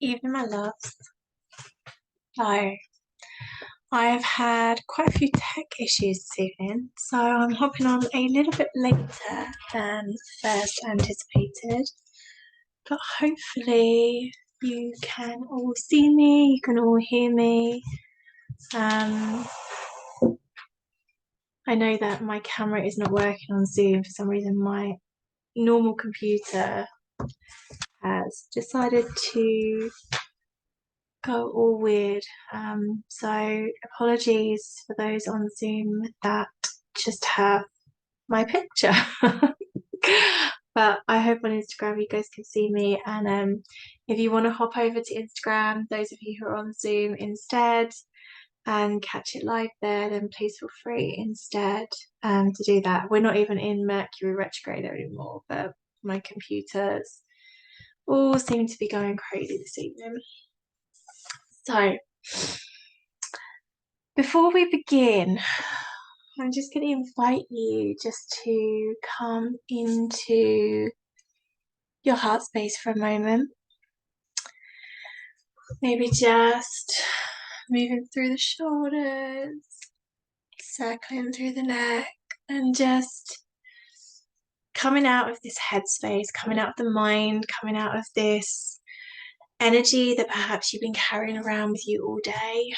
Evening, my loves. So, I've had quite a few tech issues this evening, so I'm hopping on a little bit later than first anticipated. But hopefully, you can all see me, you can all hear me. I know that my camera is not working on Zoom for some reason. My normal computer has decided to go all weird. So apologies for those on Zoom that just have my picture. But I hope on Instagram you guys can see me, and if you want to hop over to Instagram, those of you who are on Zoom instead, and catch it live there, then please feel free instead to do that. We're not even in Mercury retrograde anymore, but my computers all seem to be going crazy this evening. So, before we begin, I'm just going to invite you just to come into your heart space for a moment. Maybe just moving through the shoulders, circling through the neck, and just coming out of this headspace, coming out of the mind, coming out of this energy that perhaps you've been carrying around with you all day,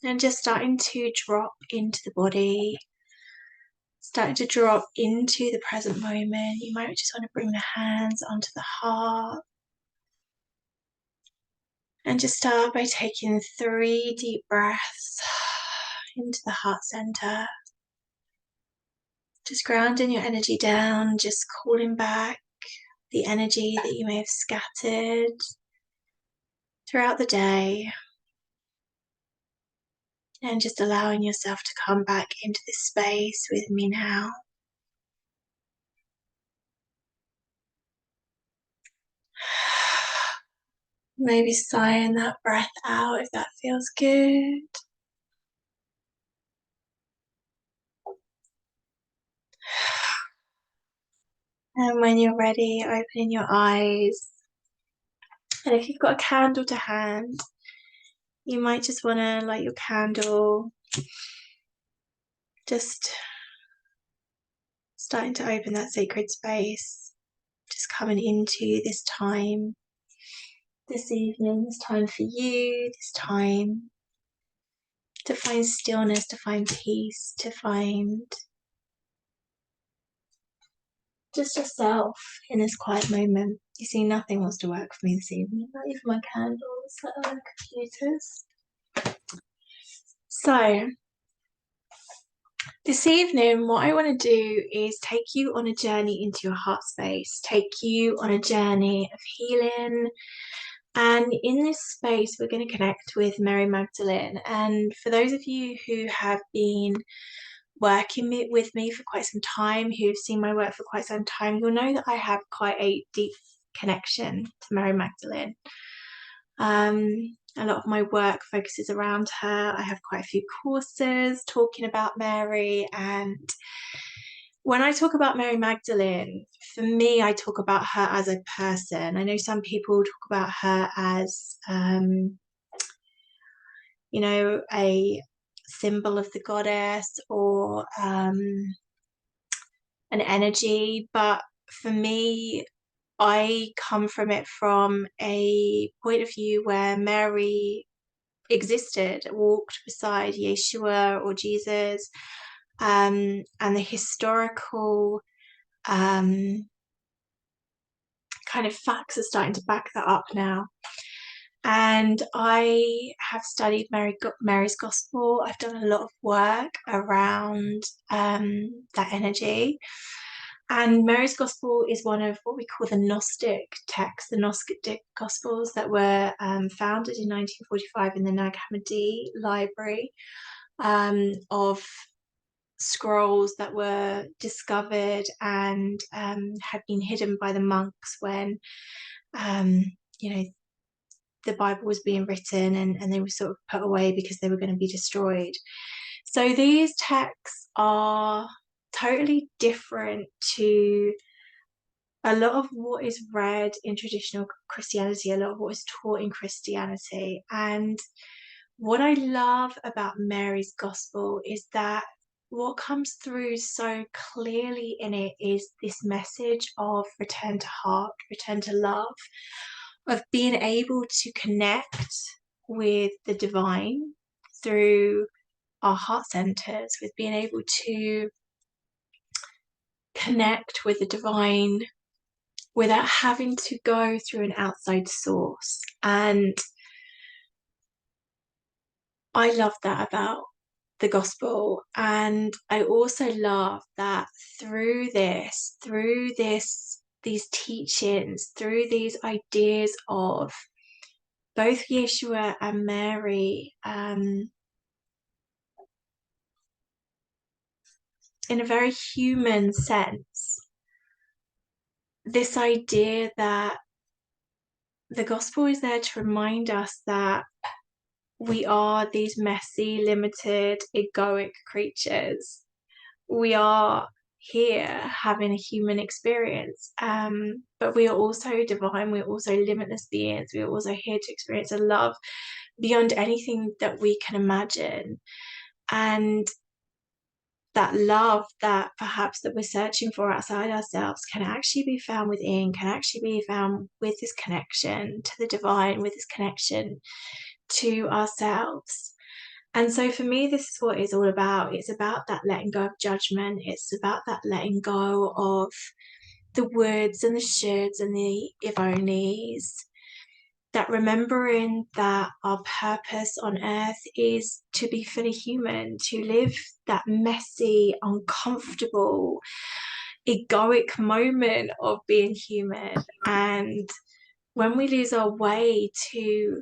and just starting to drop into the body, starting to drop into the present moment. You might just want to bring the hands onto the heart, and just start by taking 3 deep breaths into the heart center, just grounding your energy down, just calling back the energy that you may have scattered throughout the day, and just allowing yourself to come back into this space with me now. Maybe sighing that breath out if that feels good. And when you're ready, opening your eyes. And if you've got a candle to hand, you might just want to light your candle. Just starting to open that sacred space. Just coming into this time, this evening, this time for you, this time to find stillness, to find peace, to find just yourself in this quiet moment. You see, nothing wants to work for me this evening, not even my candles, let alone computers. So, this evening, what I want to do is take you on a journey into your heart space, take you on a journey of healing. And in this space, we're going to connect with Mary Magdalene. And for those of you who have been working with me for quite some time, who've seen my work for quite some time, you'll know that I have quite a deep connection to Mary Magdalene. A lot of my work focuses around her. I have quite a few courses talking about Mary, and when I talk about Mary Magdalene, for me, I talk about her as a person. I know some people talk about her as, a symbol of the goddess or an energy, but for me, I come from it from a point of view where Mary existed, walked beside Yeshua or Jesus, and the historical kind of facts are starting to back that up now. And I have studied Mary's Gospel. I've done a lot of work around that energy. And Mary's Gospel is one of what we call the Gnostic texts, the Gnostic Gospels that were founded in 1945 in the Nag Hammadi Library of scrolls that were discovered and had been hidden by the monks when, the Bible was being written, and they were sort of put away because they were going to be destroyed. So these texts are totally different to a lot of what is read in traditional Christianity, a lot of what is taught in Christianity. And what I love about Mary's gospel is that what comes through so clearly in it is this message of return to heart, return to love, of being able to connect with the divine through our heart centers, with being able to connect with the divine without having to go through an outside source. And I love that about the gospel. And I also love that these teachings, through these ideas of both Yeshua and Mary, in a very human sense, this idea that the gospel is there to remind us that we are these messy, limited, egoic creatures. We are here having a human experience, but we are also divine. We're also limitless beings. We're also here to experience a love beyond anything that we can imagine. And that love that perhaps that we're searching for outside ourselves can actually be found within, can actually be found with this connection to the divine, with this connection to ourselves. And so for me, this is what it's all about. It's about that letting go of judgment. It's about that letting go of the woulds and the shoulds and the if onlys. That remembering that our purpose on earth is to be fully human, to live that messy, uncomfortable, egoic moment of being human. And when we lose our way, to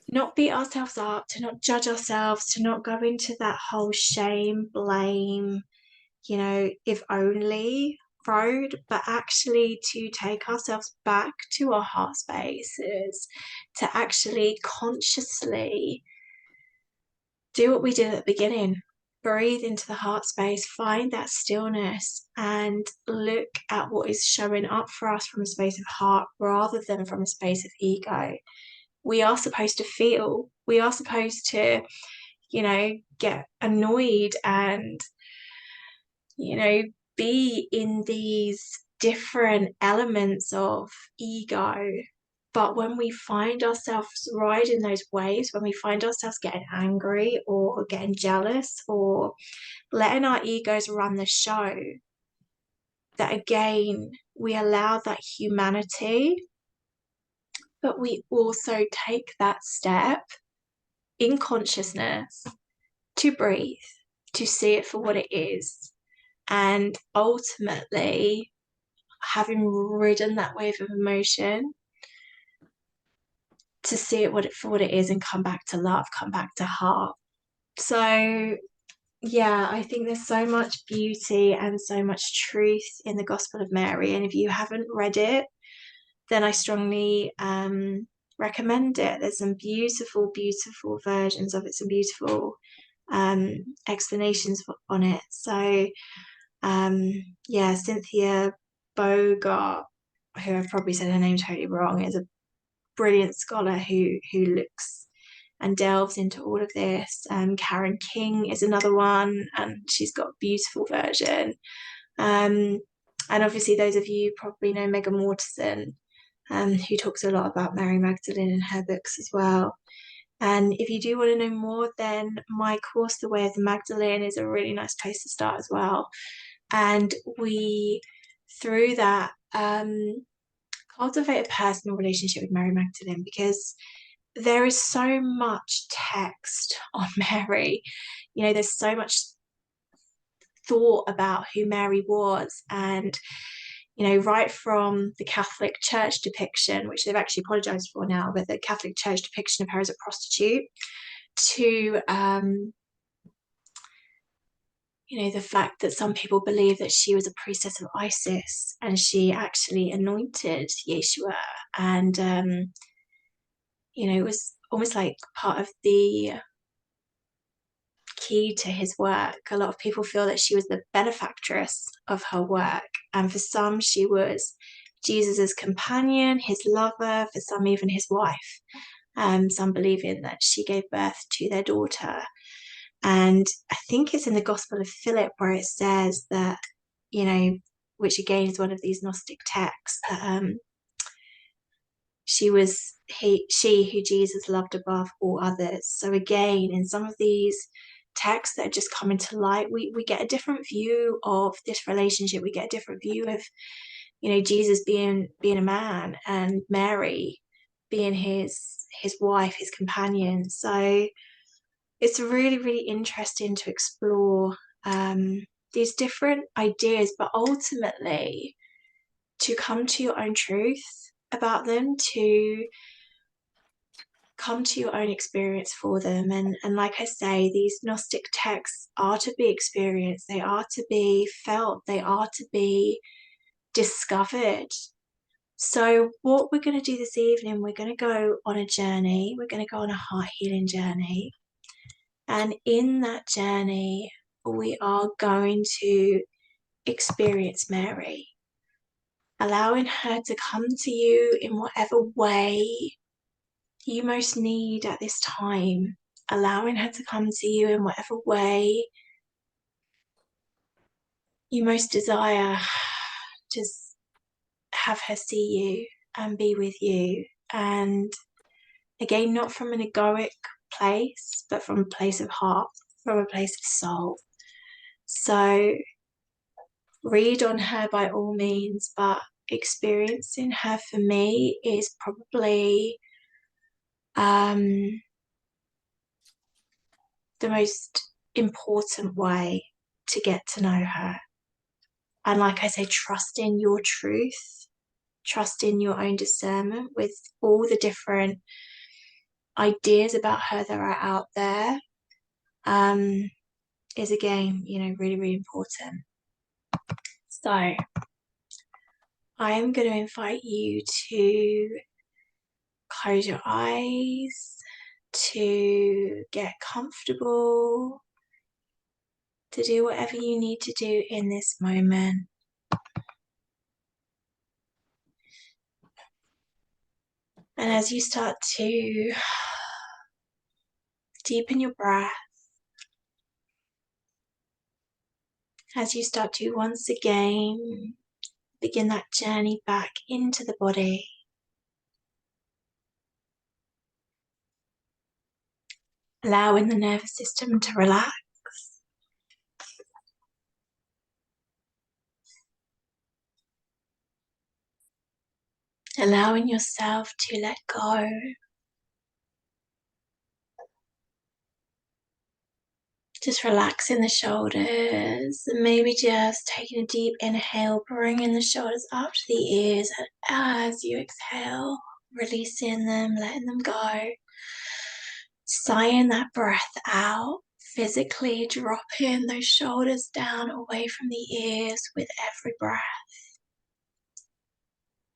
not beat ourselves up, to not judge ourselves, to not go into that whole shame, blame, if only road, but actually to take ourselves back to our heart spaces, to actually consciously do what we did at the beginning. Breathe into the heart space, find that stillness, and look at what is showing up for us from a space of heart rather than from a space of ego. We are supposed to feel, we are supposed to, get annoyed and, be in these different elements of ego. But when we find ourselves riding those waves, when we find ourselves getting angry or getting jealous or letting our egos run the show, that again, we allow that humanity, but we also take that step in consciousness to breathe, to see it for what it is. And ultimately, having ridden that wave of emotion, to see it for what it is and come back to love, come back to heart. So yeah, I think there's so much beauty and so much truth in the Gospel of Mary. And if you haven't read it, then I strongly recommend it. There's some beautiful, beautiful versions of it, some beautiful explanations on it. So yeah, Cynthia Bogart, who I've probably said her name totally wrong, is a brilliant scholar who looks and delves into all of this. Karen King is another one, and she's got a beautiful version. And obviously, those of you probably know Megan Waterson, who talks a lot about Mary Magdalene in her books as well. And if you do want to know more, then my course, The Way of the Magdalene, is a really nice place to start as well. And we, through that, cultivate a personal relationship with Mary Magdalene, because there is so much text on Mary. There's so much thought about who Mary was, and right from the Catholic Church depiction, which they've actually apologized for now, but the Catholic Church depiction of her as a prostitute, to the fact that some people believe that she was a priestess of Isis and she actually anointed Yeshua, and it was almost like part of the key to his work. A lot of people feel that she was the benefactress of her work, And for some, she was Jesus's companion, his lover, for some even his wife. Some believing that she gave birth to their daughter. And I think it's in the Gospel of Philip where it says that, you know, which again is one of these Gnostic texts, that she who Jesus loved above all others. So again, in some of these texts that are just coming to light, we get a different view of this relationship. We get a different view of, you know, Jesus being a man and Mary being his wife, his companion. So it's really, really interesting to explore these different ideas, but ultimately to come to your own truth about them, to come to your own experience for them. And like I say, these Gnostic texts are to be experienced, they are to be felt, they are to be discovered. So what we're going to do this evening, we're going to go on a journey. We're going to go on a heart healing journey. And in that journey, we are going to experience Mary, allowing her to come to you in whatever way you most need at this time, allowing her to come to you in whatever way you most desire. Just have her see you and be with you. And again, not from an egoic place, but from a place of heart, from a place of soul. So read on her by all means, but experiencing her for me is probably the most important way to get to know her. And like I say, trust in your truth, trust in your own discernment with all the different ideas about her that are out there, is again, you know, really, really important. So I am going to invite you to close your eyes, to get comfortable, to do whatever you need to do in this moment. And as you start to deepen your breath, as you start to once again begin that journey back into the body, allowing the nervous system to relax, allowing yourself to let go, just relaxing the shoulders, and maybe just taking a deep inhale, bringing the shoulders up to the ears, and as you exhale, releasing them, letting them go, sighing that breath out, physically dropping those shoulders down away from the ears with every breath,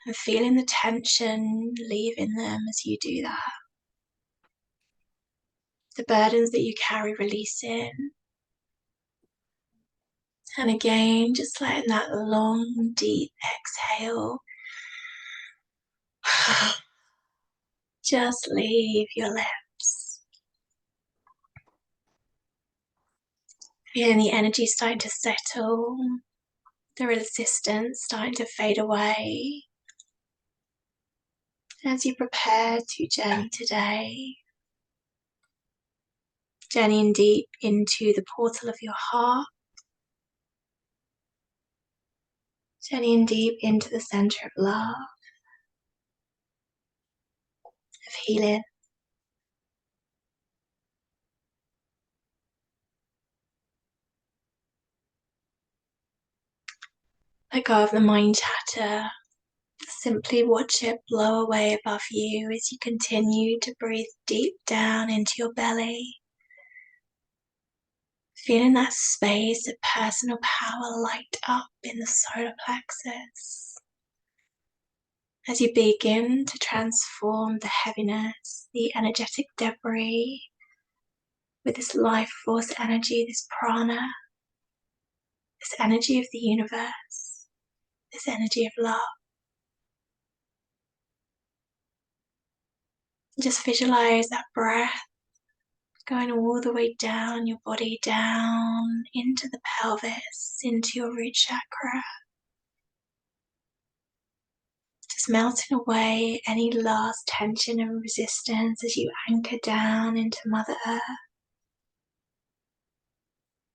and feeling the tension leaving them as you do that. The burdens that you carry releasing. And again, just letting that long, deep exhale just leave your lips. Feeling the energy starting to settle, the resistance starting to fade away as you prepare to journey today. Journeying deep into the portal of your heart, journeying deep into the center of love, of healing. Let go of the mind chatter. Simply watch it blow away above you as you continue to breathe deep down into your belly. Feeling that space of personal power light up in the solar plexus as you begin to transform the heaviness, the energetic debris with this life force energy, this prana, this energy of the universe. this energy of love. Just visualize that breath going all the way down your body, down into the pelvis, into your root chakra. Just melting away any last tension and resistance as you anchor down into Mother Earth.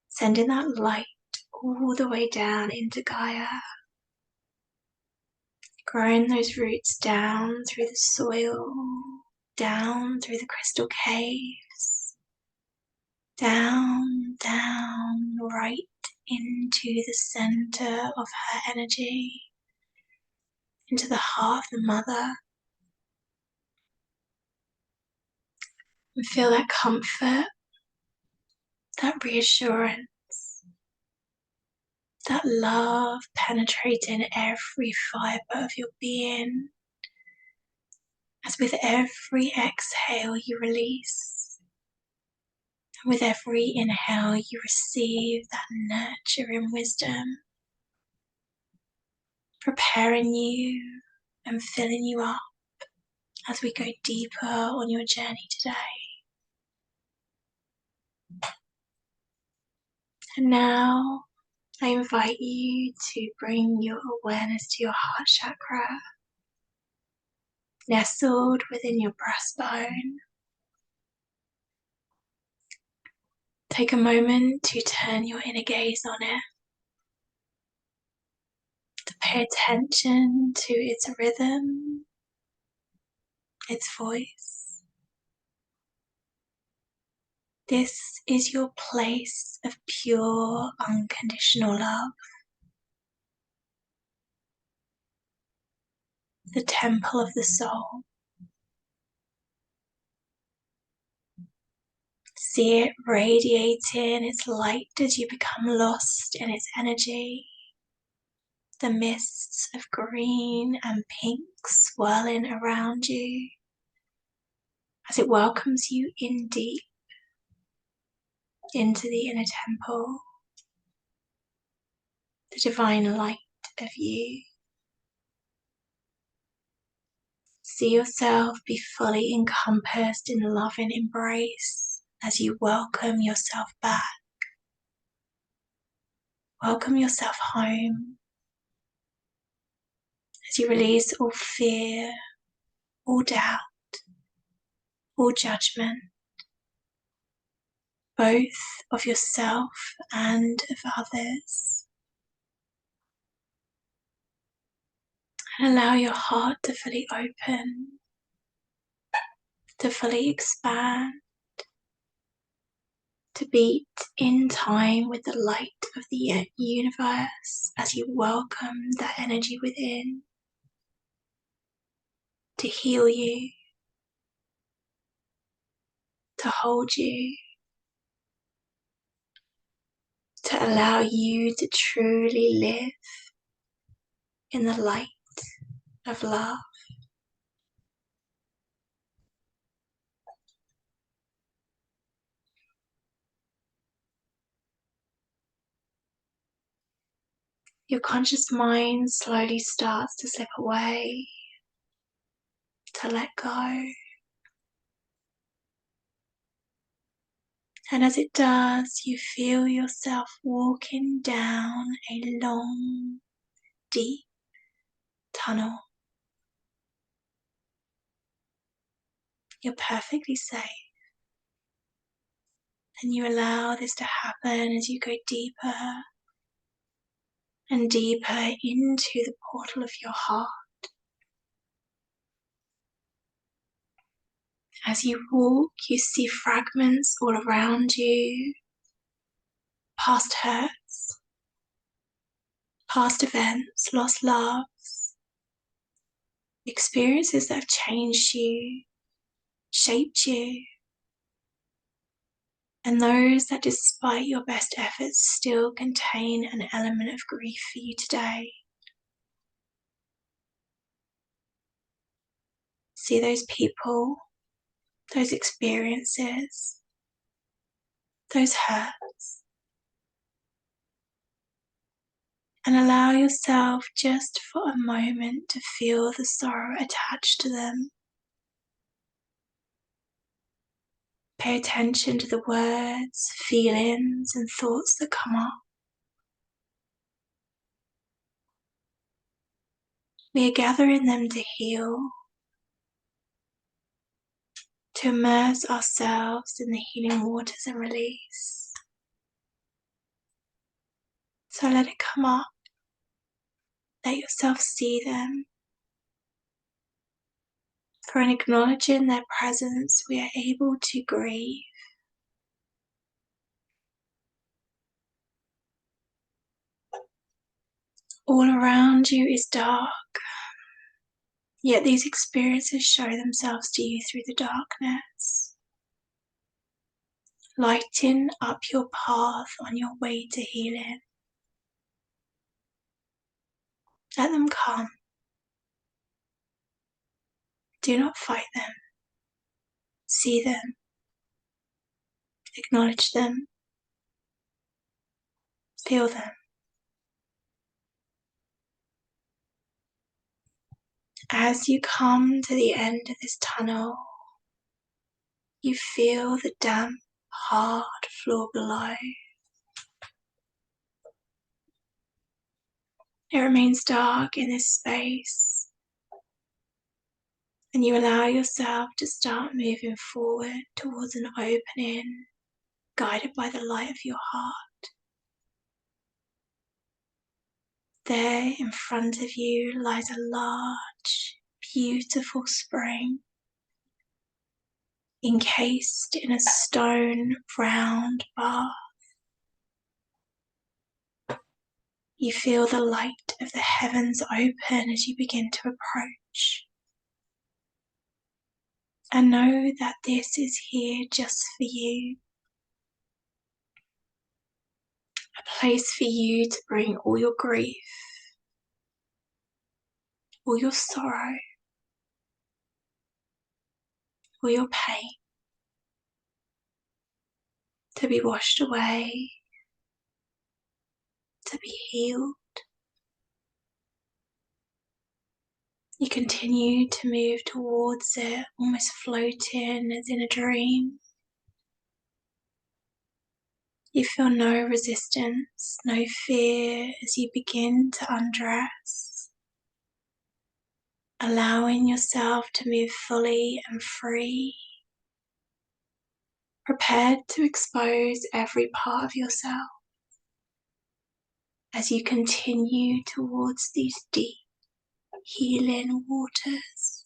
Sending that light all the way down into Gaia. Growing those roots down through the soil, down through the crystal caves, down, right into the center of her energy, into the heart of the mother. And feel that comfort, that reassurance, that love penetrating every fiber of your being. As with every exhale you release, and with every inhale you receive that nurturing wisdom, preparing you and filling you up as we go deeper on your journey today. And now I invite you to bring your awareness to your heart chakra, nestled within your breastbone. Take a moment to turn your inner gaze on it, to pay attention to its rhythm, its voice. This is your place of pure, unconditional love. The temple of the soul. See it radiating its light as you become lost in its energy. The mists of green and pink swirling around you as it welcomes you in deep into the inner temple, the divine light of you. See yourself be fully encompassed in loving embrace as you welcome yourself back. Welcome yourself home as you release all fear, all doubt, all judgment, both of yourself and of others. And allow your heart to fully open, to fully expand, to beat in time with the light of the universe as you welcome that energy within to heal you, to hold you, to allow you to truly live in the light of love. Your conscious mind slowly starts to slip away, to let go. And as it does, you feel yourself walking down a long, deep tunnel. You're perfectly safe. And you allow this to happen as you go deeper and deeper into the portal of your heart. As you walk, you see fragments all around you, past hurts, past events, lost loves, experiences that have changed you, shaped you, and those that despite your best efforts still contain an element of grief for you today. See those people, those experiences, those hurts. And allow yourself just for a moment to feel the sorrow attached to them. Pay attention to the words, feelings, and thoughts that come up. We are gathering them to heal, to immerse ourselves in the healing waters and release. So let it come up. Let yourself see them. For in acknowledging their presence, we are able to grieve. All around you is dark, yet these experiences show themselves to you through the darkness, lighting up your path on your way to healing. Let them come. Do not fight them. See them. Acknowledge them. Feel them. As you come to the end of this tunnel, you feel the damp, hard floor below. It remains dark in this space, and you allow yourself to start moving forward towards an opening, guided by the light of your heart. There in front of you lies a large, beautiful spring, encased in a stone round bath. You feel the light of the heavens open as you begin to approach. And know that this is here just for you. A place for you to bring all your grief, all your sorrow, all your pain, to be washed away, to be healed. You continue to move towards it, almost floating as in a dream. You feel no resistance, no fear as you begin to undress, allowing yourself to move fully and free, prepared to expose every part of yourself as you continue towards these deep healing waters.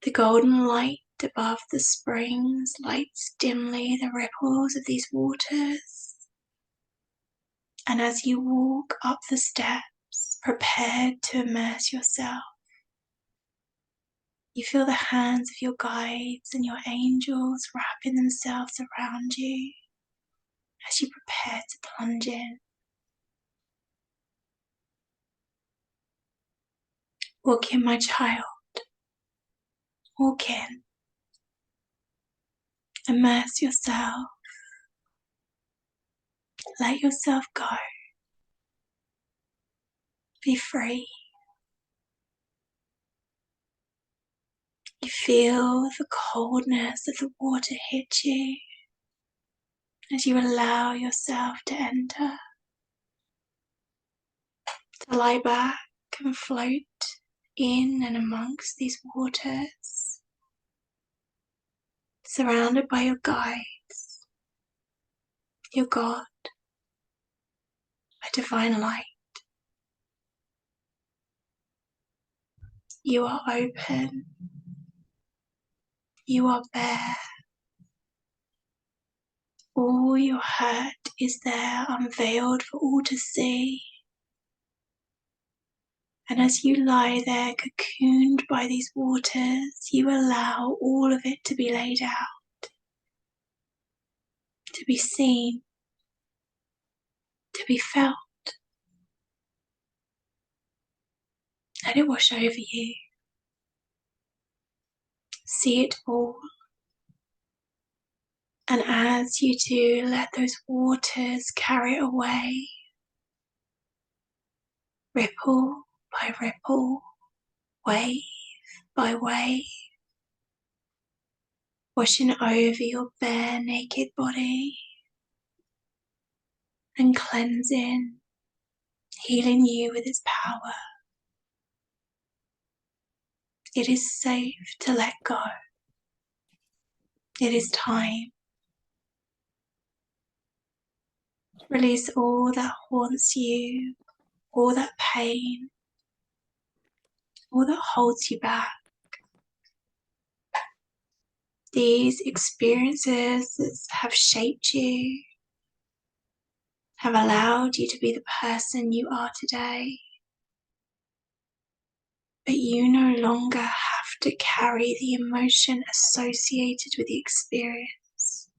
The golden light above the springs lights dimly the ripples of these waters. And as you walk up the steps, prepared to immerse yourself, you feel the hands of your guides and your angels wrapping themselves around you as you prepare to plunge in. Walk in, my child. Walk in. Immerse yourself. Let yourself go. Be free. You feel the coldness of the water hit you as you allow yourself to enter, to lie back and float in and amongst these waters, surrounded by your guides, your God, a divine light. You are open. You are bare. All your hurt is there, unveiled for all to see. And as you lie there, cocooned by these waters, you allow all of it to be laid out, to be seen, to be felt. Let it wash over you. See it all. And as you do, let those waters carry it away, ripple by ripple, wave by wave, washing over your bare naked body and cleansing, healing you with its power. It is safe to let go. It is time. Release all that haunts you, all that pain, all that holds you back. These experiences that have shaped you, have allowed you to be the person you are today. But you no longer have to carry the emotion associated with the experience.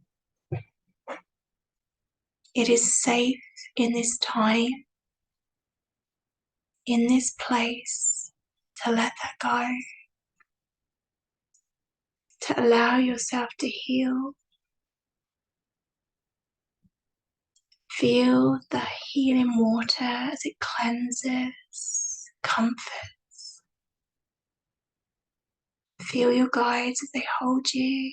It is safe in this time, in this place, to let that go, to allow yourself to heal. Feel the healing water as it cleanses, comforts. Feel your guides as they hold you.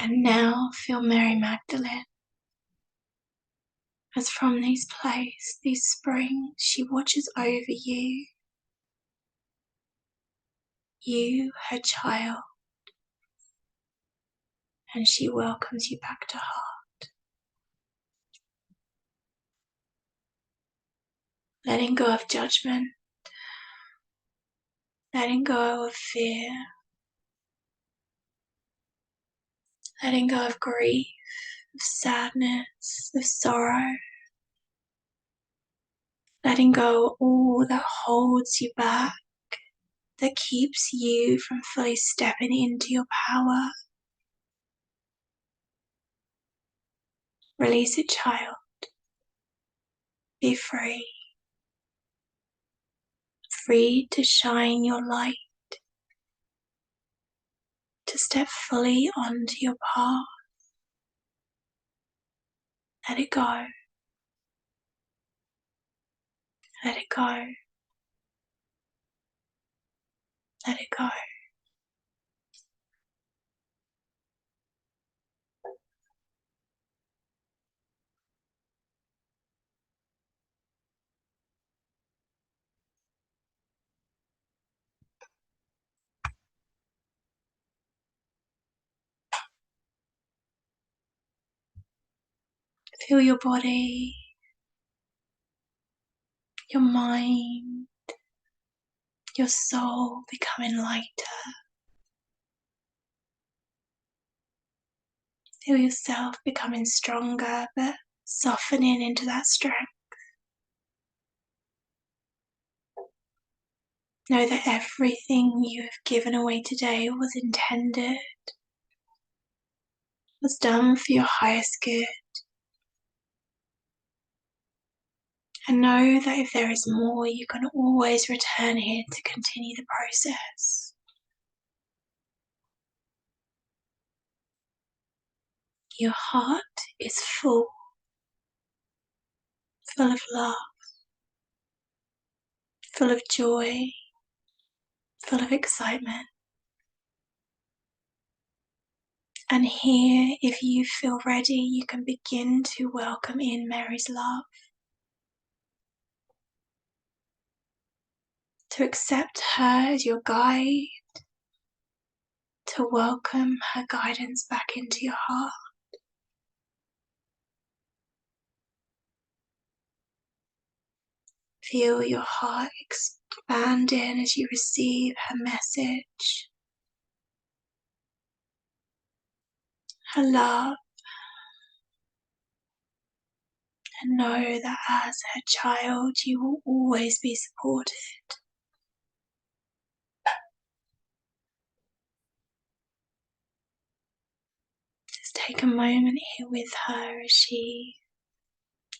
And now feel Mary Magdalene as from this place, these springs, she watches over you, her child, and she welcomes you back to her. Letting go of judgment, letting go of fear, letting go of grief, of sadness, of sorrow, letting go of all that holds you back, that keeps you from fully stepping into your power. Release it, child. Be free. Free to shine your light, to step fully onto your path. Let it go. Let it go. Let it go. Feel your body, your mind, your soul becoming lighter. Feel yourself becoming stronger, but softening into that strength. Know that everything you have given away today was intended, was done for your highest good. And know that if there is more, you can always return here to continue the process. Your heart is full of love, full of joy, full of excitement. And here, if you feel ready, you can begin to welcome in Mary's love, to accept her as your guide, to welcome her guidance back into your heart. Feel your heart expanding as you receive her message, her love, and know that as her child, you will always be supported. Just take a moment here with her as she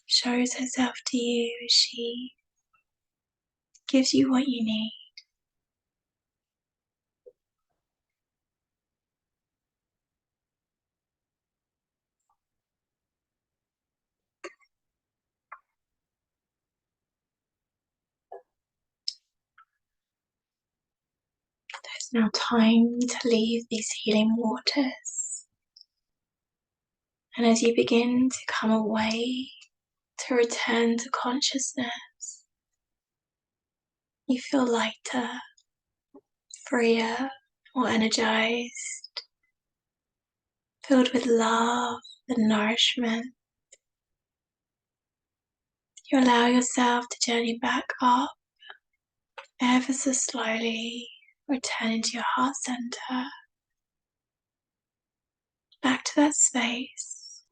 shows herself to you, as she gives you what you need. It's now time to leave these healing waters. And as you begin to come away, to return to consciousness, you feel lighter, freer, more energized, filled with love and nourishment. You allow yourself to journey back up, ever so slowly, returning to your heart center, back to that space.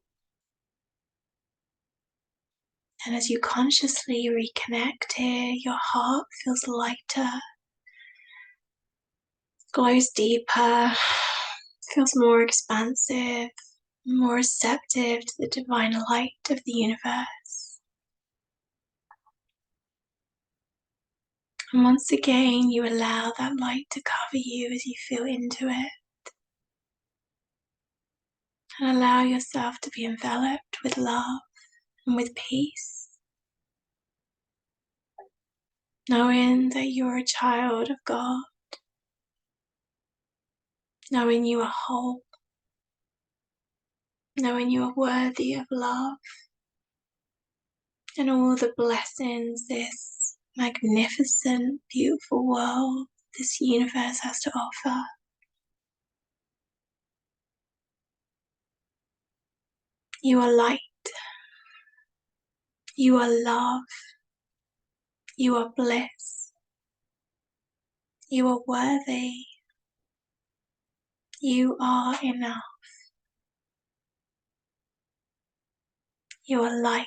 And as you consciously reconnect here, your heart feels lighter, glows deeper, feels more expansive, more receptive to the divine light of the universe. And once again, you allow that light to cover you as you feel into it. And allow yourself to be enveloped with love and with peace, knowing that you're a child of God, knowing you are whole, knowing you are worthy of love and all the blessings this magnificent, beautiful world, this universe has to offer. You are light, you are love, you are bliss, you are worthy, you are enough, you are light,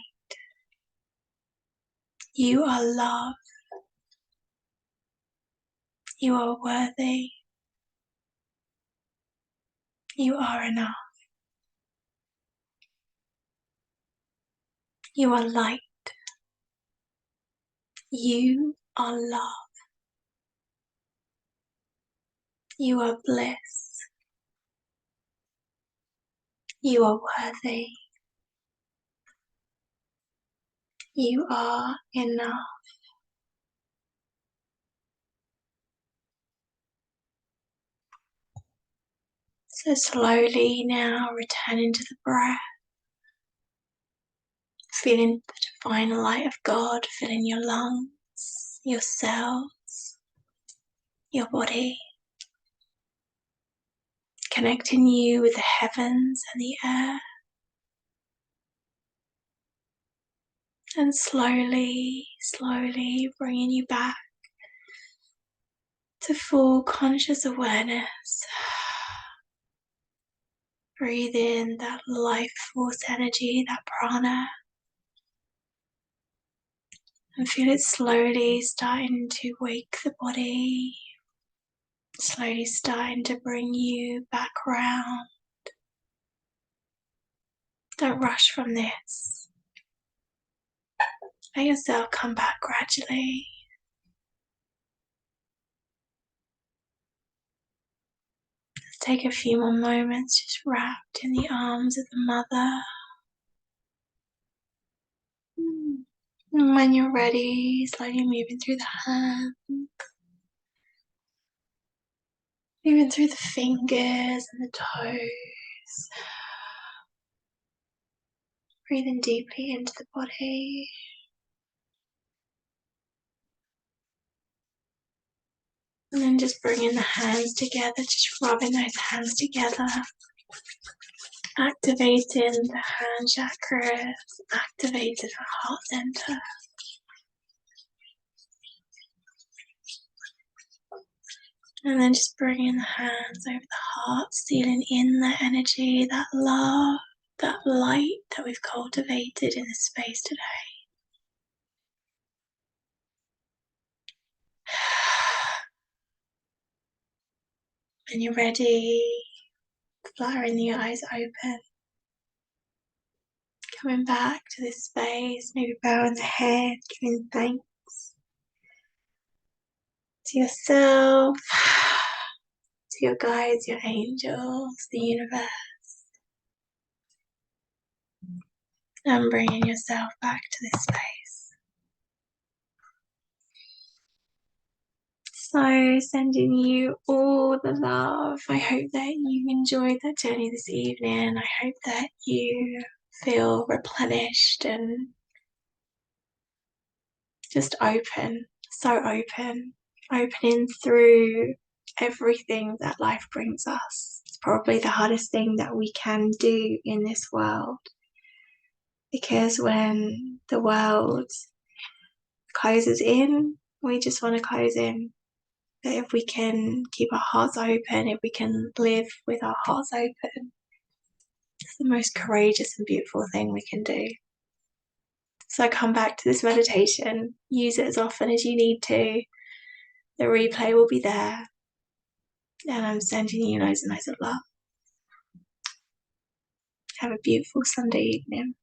you are love, you are worthy, you are enough, you are light, you are love, you are bliss, you are worthy, you are enough. So slowly now returning to the breath, feeling the divine light of God filling your lungs, your cells, your body, connecting you with the heavens and the earth, and slowly, slowly bringing you back to full conscious awareness. Breathe in that life force energy, that prana, and feel it slowly starting to wake the body, slowly starting to bring you back round. Don't rush from this. Let yourself come back gradually. Let's take a few more moments just wrapped in the arms of the mother. And when you're ready, slowly moving through the hands, moving through the fingers and the toes. Breathing deeply into the body. And then just bringing the hands together, just rubbing those hands together. Activating the hand chakras, activating the heart center. And then just bringing the hands over the heart, sealing in that energy, that love, that light that we've cultivated in this space today. When you're ready, fluttering the eyes open, coming back to this space, maybe bowing the head, giving thanks to yourself, to your guides, your angels, the universe, and bringing yourself back to this space. So sending you all the love. I hope that you enjoyed that journey this evening. I hope that you feel replenished and just open, so open, opening through everything that life brings us. It's probably the hardest thing that we can do in this world, because when the world closes in, we just want to close in. But if we can keep our hearts open, if we can live with our hearts open, it's the most courageous and beautiful thing we can do. So come back to this meditation, use it as often as you need to. The replay will be there. And I'm sending you loads and loads of love. Have a beautiful Sunday evening.